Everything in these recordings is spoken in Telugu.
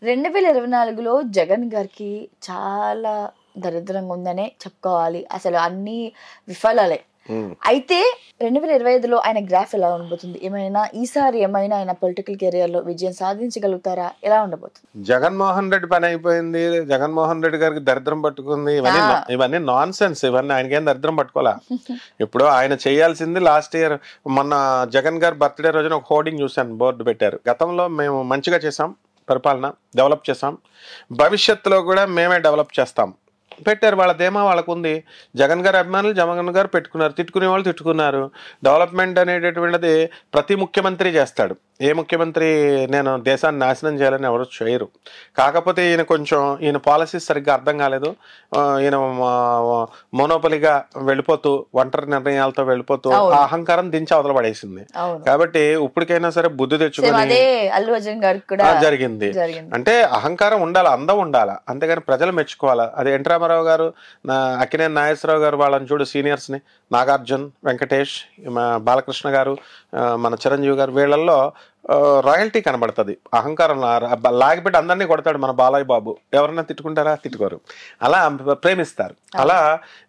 2024లో జగన్ గారికి చాలా దరిద్రంగా ఉందనే చెప్పుకోవాలి. అసలు అన్ని విఫలాలే. అయితే 2025లో ఆయన గ్రాఫ్ ఎలా ఉండబోతుంది? ఈసారి ఏమైనా ఆయన పొలిటికల్ కెరియర్ లో విజయం సాధించగలుగుతారా? ఎలా ఉండబోతుంది? జగన్మోహన్ రెడ్డి పని అయిపోయింది, జగన్మోహన్ రెడ్డి గారికి దరిద్రం పట్టుకుంది, ఇవన్నీ నాన్ సెన్స్. ఇవన్నీ ఆయనకేం దరిద్రం పట్టుకోలే. ఇప్పుడు ఆయన చేయాల్సింది లాస్ట్ ఇయర్ మొన్న జగన్ గారి బర్త్డే రోజున ఒక హోర్డింగ్ చూశాను, బోర్డు పెట్టారు. గతంలో మేము మంచిగా చేసాం, పరిపాలన డెవలప్ చేసాం, భవిష్యత్తులో కూడా మేమే డెవలప్ చేస్తాం పెట్టారు. వాళ్ళ ధీమా వాళ్ళకు ఉంది. జగన్ గారి అభిమానులు జగన్ గారు పెట్టుకున్నారు, తిట్టుకునే వాళ్ళు తిట్టుకున్నారు. డెవలప్మెంట్ అనేటటువంటిది ప్రతి ముఖ్యమంత్రి చేస్తాడు. ఏ ముఖ్యమంత్రి నేను దేశాన్ని నాశనం చేయాలని ఎవరు చేయరు. కాకపోతే ఈయన పాలసీస్ సరిగ్గా అర్థం కాలేదు. ఈయన మోనోపలిగా వెళ్ళిపోతూ, ఒంటరి నిర్ణయాలతో వెళ్ళిపోతూ ఆ అహంకారం దించి అవతల పడేసింది. కాబట్టి ఇప్పటికైనా సరే బుద్ధి తెచ్చుకొని జరిగింది. అంటే అహంకారం ఉండాలి, అందం ఉండాలి, అంతేగాని ప్రజలు మెచ్చుకోవాలా. అది ఎన్టీ రామారావు గారు, అక్కినేని నాగేశ్వరరావు గారు, వాళ్ళని చూడు సీనియర్స్ ని, నాగార్జున్, వెంకటేష్, బాలకృష్ణ గారు, మన చిరంజీవి గారు, వీళ్ళల్లో రాయల్టీ కనబడుతుంది. అహంకారం లాగిపెట్టి అందరినీ కొడతాడు మన బాలయ్య బాబు. ఎవరన్నా తిట్టుకుంటారా? తిట్టుకోరు. అలా ప్రేమిస్తారు. అలా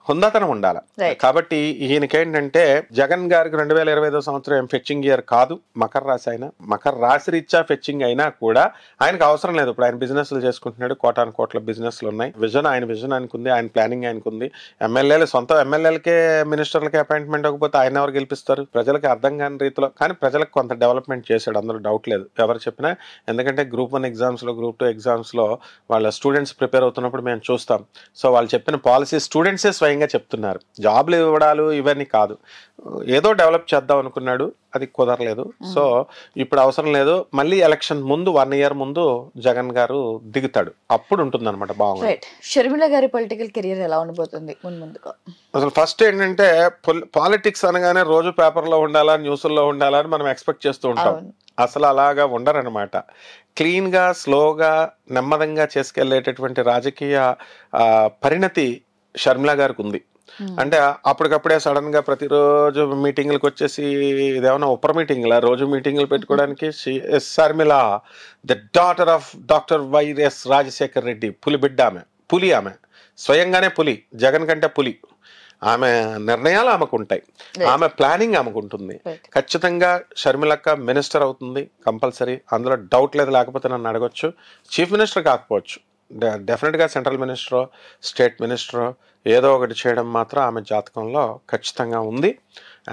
హుందాతనం ఉండాలి. కాబట్టి ఈయనకేంటంటే జగన్ గారికి 2025 సంవత్సరం ఏం ఫెచ్చింగ్ ఇయర్ కాదు. మకర రాశి అయినా, మకర రాశి రీత్యా ఫెచ్చింగ్ అయినా కూడా ఆయనకు అవసరం లేదు. ఇప్పుడు ఆయన బిజినెస్లు చేసుకుంటున్నాడు, కోటాను కోట్ల బిజినెస్లు ఉన్నాయి. ఆయన విజన్ ఆయనకుంది, ఆయన ప్లానింగ్ ఆయనకుంది. ఎమ్మెల్యేలు సొంత ఎమ్మెల్యేలకే మినిస్టర్లకే అపాయింట్మెంట్ అవ్వకపోతే ఆయన ఎవరు గెలిపిస్తారు? ప్రజలకు అర్థం కాని రీతిలో. కానీ ప్రజలకు కొంత డెవలప్మెంట్ చేశాడు, అందులో డౌట్ లేదు, ఎవరు చెప్పినా. ఎందుకంటే గ్రూప్ 1 ఎగ్జామ్స్లో, గ్రూప్ 2 ఎగ్జామ్స్లో వాళ్ళ స్టూడెంట్స్ ప్రిపేర్ అవుతున్నప్పుడు మేము చూస్తాం. సో వాళ్ళు చెప్పిన పాలసీ స్టూడెంట్సే స్వయంగా చెప్తున్నారు. జాబ్లు ఇవ్వడాలు ఇవన్నీ కాదు. ఏదో డెవలప్ చేద్దాం అనుకున్నాడు, అది కుదరలేదు. సో ఇప్పుడు అవసరం లేదు. మళ్ళీ ఎలక్షన్ ముందు 1 year ముందు జగన్ గారు దిగుతాడు, అప్పుడు ఉంటుంది అనమాట. బాగుంది. షర్మిల గారి పొలిటికల్ కెరియర్ ఎలా ఉండబోతుంది ముందుగా? అసలు ఫస్ట్ ఏంటంటే పాలిటిక్స్ అనగానే రోజు పేపర్లో ఉండాలా, న్యూస్లో ఉండాలా అని మనం ఎక్స్పెక్ట్ చేస్తూ ఉంటాం. అసలు అలాగా ఉండరనమాట. క్లీన్గా, స్లోగా, నెమ్మదంగా చేసుకెళ్లేటటువంటి రాజకీయ పరిణతి షర్మిల గారికి ఉంది. అంటే అప్పటికప్పుడే సడన్ గా ప్రతిరోజు మీటింగ్లకు వచ్చేసి ఇదేమన్నా ఉపర మీటింగ్లా, రోజు మీటింగ్లు పెట్టుకోవడానికి. Sharmila the daughter of doctor YS Rajasekhar Reddy, పులి బిడ్డ ఆమె, పులి. ఆమె స్వయంగానే పులి, జగన్ కంటే పులి. ఆమె నిర్ణయాలు ఆమెకు ఉంటాయి, ఆమె ప్లానింగ్ ఆమెకు ఉంటుంది. ఖచ్చితంగా షర్మిలక్క మినిస్టర్ అవుతుంది కంపల్సరీ, అందులో డౌట్ లేదు. లేకపోతే నన్ను అడగొచ్చు, చీఫ్ మినిస్టర్ కాకపోవచ్చు, డెఫినెట్గా సెంట్రల్ మినిస్టరో, స్టేట్ మినిస్టరో ఏదో ఒకటి చేయడం మాత్రం ఆమె జాతకంలో ఖచ్చితంగా ఉంది.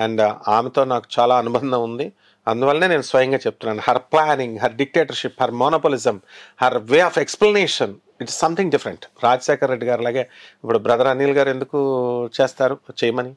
అండ్ ఆమెతో నాకు చాలా అనుబంధం ఉంది. అందువల్లనే నేను స్వయంగా చెప్తున్నాను, her planning, her dictatorship, her monopolism, her way of explanation, it's something different. Rajasekhar Reddy garu లాగే ఇప్పుడు బ్రదర్ అనిల్ గారు ఎందుకు చేస్తారు చేయమని?